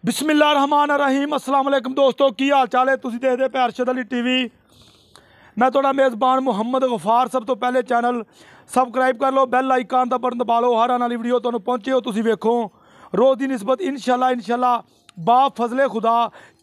बिस्मिल्लाहिर्रहमानिर्रहीम अस्सलाम वालेकुम दोस्तों की हाल चाल है। तुसीं देखदे पे अरशद अली टीवी। मैं तुहाडा मेज़बान मुहम्मद गफार। सब तो पहले चैनल सबसक्राइब कर लो, बैल आइकन का बटन दबा लो, हर आने वाली वीडियो तुहानूं पहुंचे हो तुसीं वेखो। रोज़ की निस्बत इंशाल्लाह बा फजले खुदा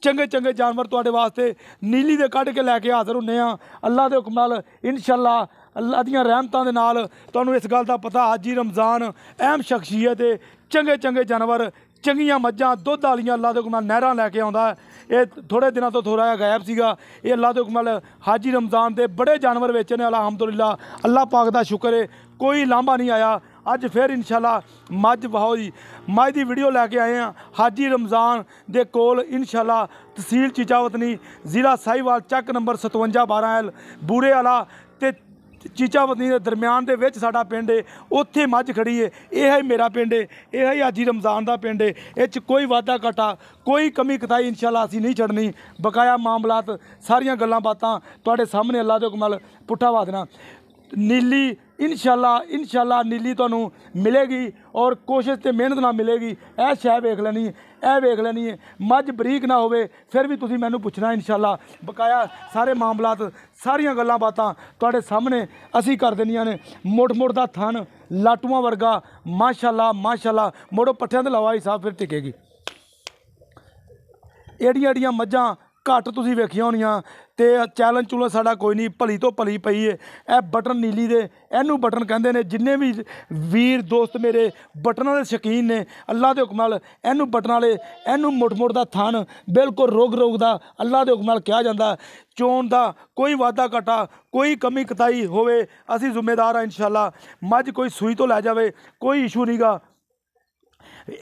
चंगे चंगे जानवर तुहाडे वास्ते नीली दे कढ़ के लैके हाज़र हुन्ने आ। अल्लाह दे हुक्म नाल इंशाल्लाह अल्लाह दियां रहमतां दे नाल तुहानूं इस गल दा पता हाजी रमज़ान अहम शख्सियत है। चंगे चंगे जानवर चंगियां मज्जां दुध वालियां अल्लाह दे हुक्म नाल नहरां लैके आउंदा है। ये थोड़े दिनों तो थोड़ा जिहा गायब सीगा। ये अल्लाह दे हुक्म नाल हाजी रमज़ान दे बड़े जानवर बेचे ने अलहमदुलिल्लाह। अल्लाह पाक दा शुक्र है कोई लांभा नहीं आया। अज फिर इंशाल्लाह मझ बहाओ जी मझ की वीडियो लैके आए हैं हाजी रमज़ान दे कोल इंशाल्लाह तहसील चीचावतनी जिला साहिवाल चक नंबर 5712 बूरे वाला ते चीचावतनी के दरम्यान दे विच साडा पिंड है। उत्थे मझ खड़ी है। यह है मेरा पिंड है, यह है हाजी रमज़ान का पिंड है। इस कोई वाधा घाटा कोई कमी कताई इंशाल्लाह असीं नहीं छड्डनी। बकाया मामलात सारियां गल्लां बातां तुहाडे सामने अल्लाह दे हुक्म नाल पुट्ठा पा देना। नीली इंशाल्लाह नीली तुहानूं मिलेगी और कोशिश ते मेहनत नाल मिलेगी। यह शै वेख लैनी है, यह वेख लैनी है। मझ बरीक ना होवे फिर भी तुसीं मैनूं पुछना इंशाल्लाह। बकाया सारे मामलात सारियां गल्लां बातां तुहाडे सामने असीं कर देनियां ने। मुड़ दा थन लाटूआं वर्गा माशाल्लाह मुड़ो पट्ठियां ते लवा हिसाब फिर टिकेगी। एड़ियां मज्जां घट तुसीं वेखियां होनियां ते चैलेंज चूलन साडा कोई नहीं। भली तो भली पई है। यह बटन नीली दे इनू बटन कहंदे ने। जिन्ने भी वीर दोस्त मेरे बटनां दे शकीन ने अल्लाह दे हुक्म नाल इनू बटन वाले इनू मुड़ दा थन बिल्कुल रोग दा अल्लाह दे हुक्म नाल कहा जांदा। चोण दा कोई वाधा घाटा कोई कमी कताई होवे असीं जिम्मेदार हाँ इंशाल्लाह। मझ कोई सूई तो लै जावे कोई इशू नहीं गा।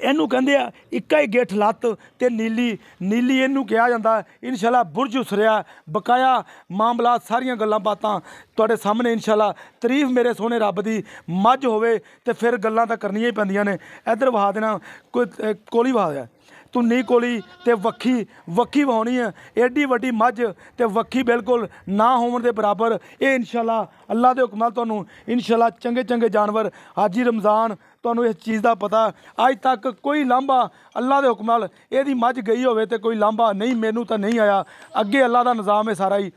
इनू कहंदे आ इक्का ही गिठ लत्त ते नीली इनू कहा जांदा इंशाल्लाह। बुरज उसरिया बकाया मामलात सारियां गल्लां बातां तुहाडे सामने इंशाल्लाह। तारीफ मेरे सोहने रब दी मझ होवे ते फिर गल्लां तां करनियां ही पैंदियां ने। इधर वहा देना कोई कोली वहा दिया धुन्नी कोली ते वक्खी वहाउणी है। एड्डी वड्डी मझ ते वक्खी बिल्कुल ना होवन दे बराबर। ये इंशाल्लाह अल्लाह दे हुक्म नाल तुहानूं इंशाल्लाह चंगे चंगे जानवर हाजी रमज़ान तुहानूं इस चीज़ का पता। अज तक कोई लांभा अल्लाह दे हुक्म नाल इहदी मझ गई होवे ते कोई लांभा नहीं मैनू तो नहीं आया। अगे अल्लाह दा निज़ाम है सारा ही।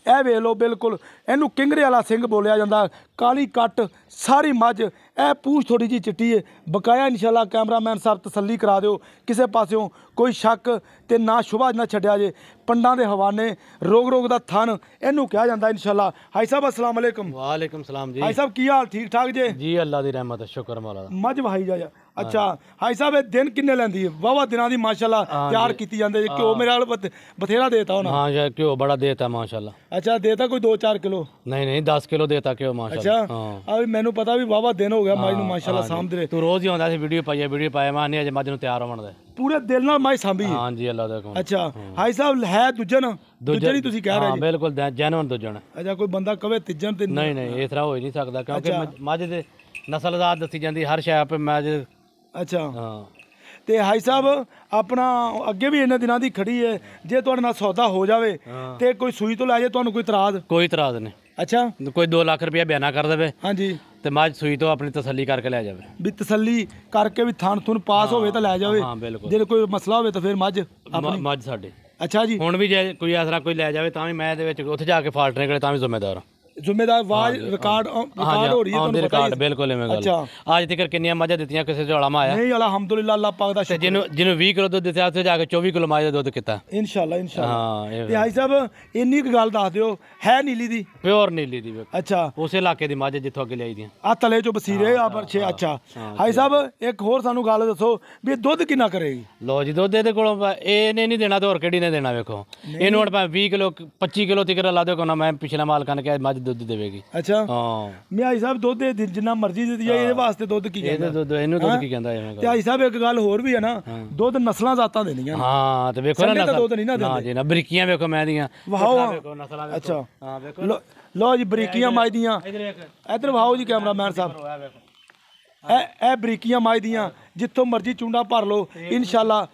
यह वेख लो बिल्कुल इनू किंगरे वाला सिंह बोलिया जाता। काली कट सारी मझ यह पूछ थोड़ी जी चिट्टी है। बकाया इंशाल्लाह कैमरामैन साहब तसल्ली करा दिओ किसी पासियों कोई शक ते ना शुभा ना छड्डिया जे। पंडां दे हवाने रोग दा थन इनू कहा जाता इंशाल्लाह। हाई साहब अस्सलाम वालेकुम। वालेकुम सलाम जी। हाई साहब की हाल ठीक ठाक जे? जी अल्लाह दी रहमत है शुक्र मौला दा। मझ वहाई जा अच्छा हाई साहब ये दिन किन्ने लैंदी है? वावा दिनां दी माशाल्लाह तैयार की जाती है। घ्यो मेरे वाल बथेरा देता होना। हाँ यार घ्यो बड़ा देता माशाल्लाह। अच्छा देता कोई 2-4 किलो? नहीं 10 किलो देता घ्यो माशाल्लाह। अच्छा अभी मैनू पता भी वावा दिन हो गया मझ नूं माशाल्लाह सामदे। तू रोज ही आंदा सी वीडियो पाया मैं नहीं अजे मझ नूं तैयार होवन दे पूरे दिल नाल मझ सांभी। हाँ जी अल्लाह दा हुक्म। अच्छा हाई साहब है दुजन ही तुसीं कह रहे हाँ बिल्कुल जैनुअन दुजन। अच्छा कोई बंदा कवे तिजन ते नहीं इस तरह हो ही नहीं सकदा क्योंकि मझ दे नस्ल आजाद दसी जांदी हर शै पे मझ। अच्छा हाँ ते हाई साहब अपना अगे भी इन्ने दिनां दी खड़ी है। जे तुहाडे नाल सौदा हो जावे ते कोई सूई तो लै जाए तुहानूं कोई इतराज नहीं। अच्छा कोई 2 लाख रुपया बयाना कर देवे हाँ जी ते मझ सूई तो अपनी तसल्ली करके लै जावे भी तसल्ली करके भी थन थुन पास होवे तो लै जावे। हाँ बिल्कुल जे कोई मसला होवे तो फिर मझ साडी। अच्छा जी हुण भी जे कोई ऐसा कोई लै जावे तां भी मैं इहदे विच उत्थे जाके फाल्ट निकले तां भी जिम्मेदार हां। जिम्मेदार आवाज रिकॉर्ड हो रही है रिकॉर्ड बिल्कुल इवें गल। आज तक किन्नियां मझां दित्तियां किसी झोला माया नहीं अल्हम्दुलिल्लाह अल्लाह पाक दा शुक्र। जिन्हों 20 किलो दुध दित्ता उत्थे जाके 24 किलो माया दा दुध कीता इंशाल्लाह। हाँ ते हाई साहब इन्नी गल दस दिओ है नीली दी प्योर नीली दी। अच्छा उस इलाके दी मझ जिथों अगे लियाई दी आ तले चो बसीरे आ पर 6। अच्छा हाई साहब एक होर सानू गल दसो भी दुध किन्ना करेगी? लो जी दुध इहदे कोलों इहने नहीं देना ते होर किहड़ी ने देना वेखो इहनूं हुण 20 किलो 25 किलो तिकर ला दे कोना मैं पिछले मालकां ने कहा मझ दुध देवेगी। अच्छा हाँ मैं हाई साहब दुध जिन्ना मर्जी दे दिया ये वास्ते दुध की कहंदा दुध इहनूं दुध की कहंदा है। ते हाई साहब एक गल होर भी है ना दुध नस्लां जातां देनियां। हां ते वेखो ना नस्ल दुध नहीं ना देंदे जी ना बरीकियां वेखो मैं दियां वाहो वेखो नस्लां वेखो। अच्छा हां वेखो लो जी बरीकियां मझ दियां इधर वाहो जी कैमरामैन साहब ए बरीकियां मझ दियां ਜਿੱਥੋਂ ਮਰਜ਼ੀ ਚੁੰਡਾ ਭਰ ਲਓ ਇਨਸ਼ਾਅੱਲਾ।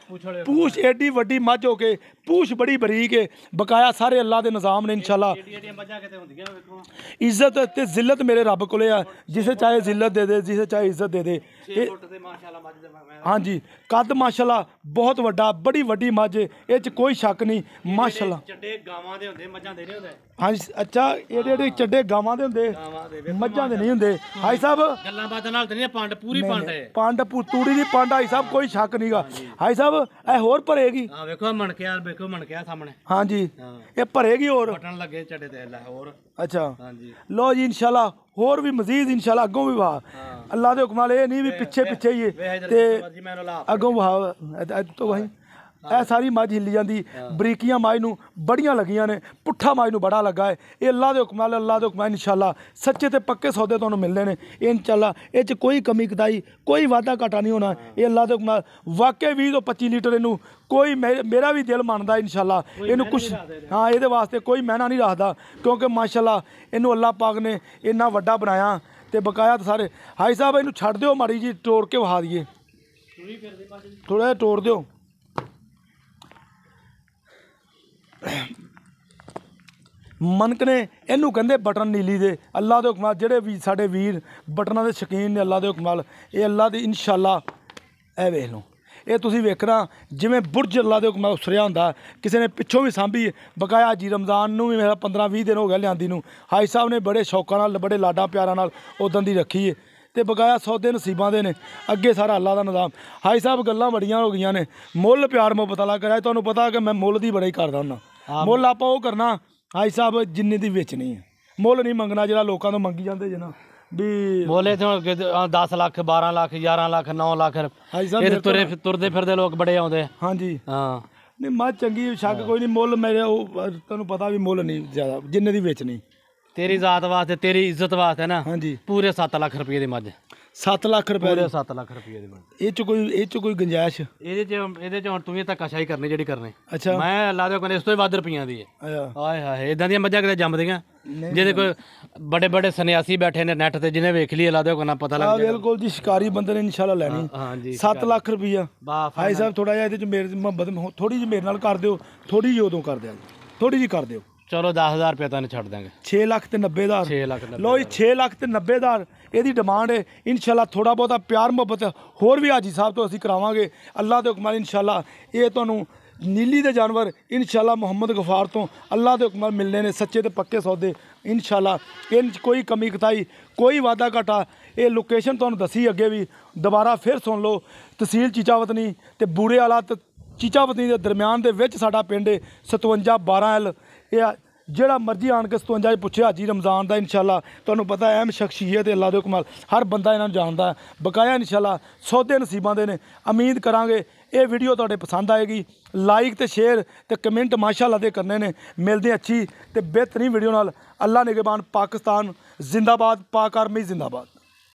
ਪੂਛ ਏਡੀ ਵੱਡੀ ਮੱਝ ਹੋ ਕੇ ਪੂਛ ਬੜੀ ਬਰੀਕ ਹੈ, ਬਕਾਇਆ ਸਾਰੇ ਅੱਲਾ ਦੇ ਨਿਜ਼ਾਮ ਨੇ ਇਨਸ਼ਾਅੱਲਾ। ਇੱਜ਼ਤ ਤੇ ਜ਼ਿਲਤ ਮੇਰੇ ਰੱਬ ਕੋਲੇ ਆ, ਜਿਸੇ ਚਾਹੇ ਜ਼ਿਲਤ ਦੇ ਦੇ, ਜਿਸੇ ਚਾਹੇ ਇੱਜ਼ਤ ਦੇ ਦੇ। ਹਾਂਜੀ ਕੱਦ ਮਾਸ਼ਾਅੱਲਾ ਬਹੁਤ ਵੱਡਾ, ਬੜੀ ਵੱਡੀ ਮੱਝ, ਇਹ 'ਚ ਕੋਈ ਸ਼ੱਕ ਨਹੀਂ ਮਾਸ਼ਾਅੱਲਾ। ਚੱਡੇ ਗਾਵਾਂ ਦੇ ਹੁੰਦੇ, ਮੱਝਾਂ ਦੇ ਨਹੀਂ ਹੁੰਦੇ। ਹਾਂਜੀ ਅੱਛਾ, ਇਹਦੇ ਚੱਡੇ ਗਾਵਾਂ ਦੇ ਹੁੰਦੇ, ਮੱਝਾਂ ਦੇ ਨਹੀਂ ਹੁੰਦੇ। ਹਾਈ ਸਾਹਿਬ ਗੱਲਾਂ ਬਾਤਾਂ ਨਾਲ ਤੇ ਨਹੀਂ, ਪੰਡ ਪੂਰੀ ਪੰਡ ਹੈ, ਪੰਡ ਤੂੜੀ ਦੀ ਪੰਡ। ਹਾਈ ਸਾਹਿਬ ਕੋਈ ਸ਼ੱਕ ਨਹੀਂਗਾ। ਹਾਈ ਸਾਹਿਬ ਇਹ ਹੋਰ ਭਰੇਗੀ। ਹਾਂ ਵੇਖੋ ਮਣਕਿਆ, ਵੇਖੋ ਮਣਕਿਆ ਸਾਹਮਣੇ। ਹਾਂਜੀ ਇਹ ਭਰੇਗੀ ਹੋਰ ਬਟਨ ਲੱਗੇ ਚੱਡੇ ਤੇ ਲੈ ਹੋਰ। ਅੱਛਾ ਹਾਂਜੀ ਲੋ ਜੀ ਇਨਸ਼ਾਅੱਲਾ ਹੋਰ ਵੀ ਮਜ਼ੀਦ ਇਨਸ਼ਾਅੱਲਾ ਅੱਗੋਂ ਵੀ ਵਾਹ ਅੱਲਾ ਦੇ ਹੁਕਮ ਨਾਲ। ਇਹ ਨਹੀਂ ਵੀ ਪਿੱਛੇ ਪਿੱਛੇ ਹੀ ਹੈ ਤੇ ਅੱਗੋਂ ਵਾਹ ਤੋਂ ਵਾਹੀ। ਇਹ ਸਾਰੀ ਮੱਝ ਹਿੱਲੀ ਜਾਂਦੀ, ਬਰੀਕੀਆਂ ਮੱਝ ਨੂੰ ਬੜੀਆਂ ਲੱਗੀਆਂ ਨੇ, ਪੁੱਠਾ ਮੱਝ ਨੂੰ ਬੜਾ ਲੱਗਾ ਹੈ। ਇਹ ਅੱਲਾ ਦੇ ਹੁਕਮ ਨਾਲ, ਅੱਲਾ ਦੇ ਹੁਕਮ ਨਾਲ ਇਨਸ਼ਾਅੱਲਾ ਸੱਚੇ ਤੇ ਪੱਕੇ ਸੌਦੇ ਤੁਹਾਨੂੰ ਮਿਲਦੇ ਨੇ ਇਨਸ਼ਾਅੱਲਾ। ਇਹ 'ਚ ਕੋਈ ਕਮੀ ਕਤਾਈ, ਕੋਈ ਵਾਧਾ ਘਾਟਾ ਨਹੀਂ ਹੋਣਾ। ਇਹ ਅੱਲਾ ਦੇ ਹੁਕਮ ਨਾਲ ਵਾਕਈ 20 ਤੋਂ 25 ਲੀਟਰ ਇਹਨੂੰ ਕੋਈ ਮੇਰਾ ਵੀ ਦਿਲ ਮੰਨਦਾ ਇਨਸ਼ਾਅੱਲਾ। ਇਹਨੂੰ ਕੁਛ ਹਾਂ ਇਹਦੇ ਵਾਸਤੇ ਕੋਈ ਮਹਿਨਾ ਨਹੀਂ ਰੱਖਦਾ, ਕਿਉਂਕਿ ਮਾਸ਼ਾਅੱਲਾ ਇਹਨੂੰ ਅੱਲਾ ਪਾਕ ਨੇ ਇੰਨਾ ਵੱਡਾ ਬਣਾਇਆ ਤੇ ਬਕਾਇਆ ਸਾਰੇ। ਹਾਈ ਸਾਹਿਬ ਇਹਨੂੰ ਛੱਡ ਦਿਓ, ਮਾੜੀ ਜੀ ਤੋੜ ਕੇ ਵਹਾ ਦਈਏ, ਥੋੜ੍ਹਾ ਜਿਹਾ ਤੋੜ ਦਿਓ। ਮਨਕ ਨੇ ਇਹਨੂੰ ਕਹਿੰਦੇ ਬਟਨ ਨੀਲੀ ਦੇ। ਅੱਲਾ ਦੇ ਹੁਕਮ ਨਾਲ ਜਿਹੜੇ ਵੀ ਸਾਡੇ ਵੀਰ ਬਟਨਾਂ ਦੇ ਸ਼ੌਕੀਨ ਨੇ ਅੱਲਾ ਦੇ ਹੁਕਮ ਨਾਲ, ਇਹ ਅੱਲਾ ਦੀ ਇਨਸ਼ਾਅੱਲਾ। ਇਹ ਵੇਖ ਲਓ, ਇਹ ਤੁਸੀਂ ਵੇਖਣਾ ਜਿਵੇਂ ਬੁਰਜ ਅੱਲਾ ਦੇ ਹੁਕਮ ਨਾਲ ਉਸਰਿਆ ਹੁੰਦਾ। ਕਿਸੇ ਨੇ ਪਿੱਛੋਂ ਵੀ ਸਾਂਭੀ, ਬਕਾਇਆ ਜੀ ਰਮਜ਼ਾਨ ਨੂੰ ਵੀ ਮੇਰਾ 15-20 ਦਿਨ ਹੋ ਗਿਆ ਲਿਆਂਦੀ ਨੂੰ। ਹਾਈ ਸਾਹਿਬ ਨੇ ਬੜੇ ਸ਼ੌਕਾਂ ਨਾਲ, ਬੜੇ ਲਾਡਾ ਪਿਆਰਾਂ ਨਾਲ ਉਦੋਂ ਦੀ ਰੱਖੀ ਹੈ ਤੇ ਬਕਾਇਆ ਸੌਦੇ ਨਸੀਬਾਂ ਦੇ ਨੇ, ਅੱਗੇ ਸਾਰਾ ਅੱਲਾ ਦਾ ਨਿਜ਼ਾਮ। ਹਾਈ ਸਾਹਿਬ ਗੱਲਾਂ ਬੜੀਆਂ ਹੋ ਗਈਆਂ ਨੇ, ਮੁੱਲ ਪਿਆਰ ਮੁਹੱਬਤ ਵਾਲਾ ਕਰਿਆ। ਤੁਹਾਨੂੰ ਪਤਾ ਕਿ ਮੈਂ ਮੁੱਲ ਦੀ ਬੜਾ ਹੀ ਕਰਦਾ ਹੁੰਦਾ। ਮੁੱਲ ਆਪਾਂ ਉਹ ਕਰਨਾ ਹਾਈ ਸਾਹਿਬ ਜਿੰਨੇ ਦੀ ਵੇਚਣੀ ਹੈ, ਮੁੱਲ ਨਹੀਂ ਮੰਗਣਾ ਜਿਹੜਾ ਲੋਕਾਂ ਤੋਂ ਮੰਗੀ ਜਾਂਦੇ ਜਨਾ ਵੀ ਬੋਲੇ ਤੇ 10 ਲੱਖ 12 ਲੱਖ 11 ਲੱਖ 9 ਲੱਖ। ਹਾਈ ਸਾਹਿਬ ਇਹ ਤੁਰਦੇ ਫਿਰਦੇ ਲੋਕ ਬੜੇ ਆਉਂਦੇ। ਹਾਂਜੀ ਹਾਂ ਨਹੀਂ ਮੱਝ ਚੰਗੀ, ਸ਼ੱਕ ਕੋਈ ਨਹੀਂ। ਮੁੱਲ ਮੇਰੇ ਉਹ ਤੁਹਾਨੂੰ ਪਤਾ ਵੀ ਮੁੱਲ ਨਹੀਂ ਜ਼ਿਆਦਾ, ਜਿੰਨੇ ਦੀ ਵੇਚਣੀ। ਤੇਰੀ ਜ਼ਾਤ ਵਾਸਤੇ, ਤੇਰੀ ਇੱਜ਼ਤ ਵਾਸਤੇ ਨਾ ਹਾਂਜੀ ਪੂਰੇ 7 ਲੱਖ ਰੁਪਏ ਦੀ ਮੱਝ। 7 ਲੱਖ ਰੁਪਏ ਪੂਰੇ 7 ਲੱਖ ਰੁਪਏ ਦੀ ਮੱਝ। ਇਹ 'ਚ ਕੋਈ ਗੁੰਜਾਇਸ਼? ਇਹਦੇ 'ਚ ਹੁਣ ਤੂੰ ਇਹ ਧੱਕਾਸ਼ਾਹੀ ਕਰਨੀ ਜਿਹੜੀ ਕਰਨੀ। ਅੱਛਾ ਮੈਂ ਅੱਲਾ ਦੇ ਕੋਲ ਇਸ ਤੋਂ ਵੀ ਵੱਧ ਰੁਪਈਆਂ ਦੀ ਹੈ। ਆਇਆ ਹਾਏ ਹਾਏ ਇਦਾਂ ਦੀਆਂ ਮੱਝਾਂ ਕਿਤੇ ਜੰਮਦੀਆਂ ਜਿਹਦੇ ਕੋਈ ਬੜੇ ਬੜੇ ਸੰਨਿਆਸੀ ਬੈਠੇ ਨੇ ਨੈਟ ਤੇ, ਜਿਹਨੇ ਵੇਖ ਲਈ ਅੱਲਾ ਦੇ ਕੋਲ ਪਤਾ ਲੱਗ ਜਾਏਗਾ। ਬਿਲਕੁਲ ਜੀ, ਸ਼ਿਕਾਰੀ ਬੰਦੇ ਨੇ ਇਨਸ਼ਾਅੱਲਾ ਲੈਣੀ। ਹਾਂਜੀ 7 ਲੱਖ ਰੁਪਈਆ। ਹਾਈ ਸਾਹਿਬ ਥੋੜਾ ਜਿਹਾ ਇਹਦੇ 'ਚ ਮੇਰੇ ਮੁਹੱਬਤ ਥੋੜੀ ਜਿਹੀ ਮੇਰੇ ਨਾਲ ਕਰ ਦਿਓ, ਥੋੜੀ ਜਿਹੀ ਉਦੋਂ ਕਰ ਦਿਆ, ਥੋੜੀ ਜਿਹੀ ਕਰ ਦਿਓ। ਚਲੋ 10,000 ਰੁਪਏ ਤੁਹਾਨੂੰ ਛੱਡ ਦਾਂਗੇ। 6 ਲੱਖ ਤੇ 90 ਹਜ਼ਾਰ। 6 ਲੱਖ ਲੋ ਜੀ 6 ਲੱਖ ਤੇ 90 ਹਜ਼ਾਰ ਇਹਦੀ ਡਿਮਾਂਡ ਹੈ। ਇਨਸ਼ਾਅੱਲਾ ਥੋੜਾ ਬਹੁਤਾ ਪਿਆਰ ਮੁਹੱਬਤ ਹੋਰ ਵੀ ਹਾਜੀ ਸਾਹਿਬ ਤੋਂ ਅਸੀਂ ਕਰਾਵਾਂਗੇ ਅੱਲਾ ਦੇ ਹੁਕਮ ਨਾਲ ਇਨਸ਼ਾਅੱਲਾ। ਇਹ ਤੁਹਾਨੂੰ ਨੀਲੀ ਦੇ ਜਾਨਵਰ ਇਨਸ਼ਾਅੱਲਾ ਮੁਹੰਮਦ ਗਫਾਰ ਤੋਂ ਅੱਲਾ ਦੇ ਹੁਕਮ ਨਾਲ ਮਿਲਨੇ ਨੇ, ਸੱਚੇ ਤੇ ਪੱਕੇ ਸੌਦੇ ਇਨਸ਼ਾਅੱਲਾ। ਇਹਨਾਂ 'ਚ ਕੋਈ ਕਮੀ ਕਤਾਈ, ਕੋਈ ਵਾਧਾ ਘਾਟਾ। ਇਹ ਲੋਕੇਸ਼ਨ ਤੁਹਾਨੂੰ ਦੱਸੀ ਅੱਗੇ ਵੀ, ਦੁਬਾਰਾ ਫਿਰ ਸੁਣ ਲਓ। ਤਹਿਸੀਲ ਚੀਚਾਵਤਨੀ ਤੇ ਬੂਰੇ ਵਾਲਾ ਚੀਚਾਵਤਨੀ ਦੇ ਦਰਮਿਆਨ ਦੇ ਵਿੱਚ ਸਾਡਾ ਪਿੰਡ ਹੈ 5712L। ਇਹ ਜਿਹੜਾ ਮਰਜ਼ੀ ਆਣ ਕੇ 57 'ਚ ਪੁੱਛੇ ਹਾਜੀ ਰਮਜ਼ਾਨ ਦਾ ਇਨਸ਼ਾਅੱਲਾ। ਤੁਹਾਨੂੰ ਪਤਾ ਅਹਿਮ ਸ਼ਖਸੀਅਤ ਅੱਲਾ ਦੇ ਹੁਕਮ ਨਾਲ, ਹਰ ਬੰਦਾ ਇਹਨਾਂ ਨੂੰ ਜਾਣਦਾ। ਬਕਾਇਆ ਇਨਸ਼ਾਅੱਲਾ ਸੌਦੇ ਨਸੀਬਾਂ ਦੇ ਨੇ। ਉਮੀਦ ਕਰਾਂਗੇ ਇਹ ਵੀਡੀਓ ਤੁਹਾਡੇ ਪਸੰਦ ਆਏਗੀ। ਲਾਈਕ ਤੇ ਸ਼ੇਅਰ ਤੇ ਕਮੈਂਟ ਮਾਸ਼ਾਅੱਲਾ ਦੇ ਕਰਨੇ ਨੇ। ਮਿਲਦੇ ਅੱਛੀ ਤੇ ਬਿਹਤਰੀਨ ਵੀਡੀਓ ਨਾਲ। ਅੱਲਾ ਨਿਗਹਿਬਾਨ। ਪਾਕਿਸਤਾਨ ਜ਼ਿੰਦਾਬਾਦ, ਪਾਕ ਆਰਮੀ ਜ਼ਿੰਦਾਬਾਦ।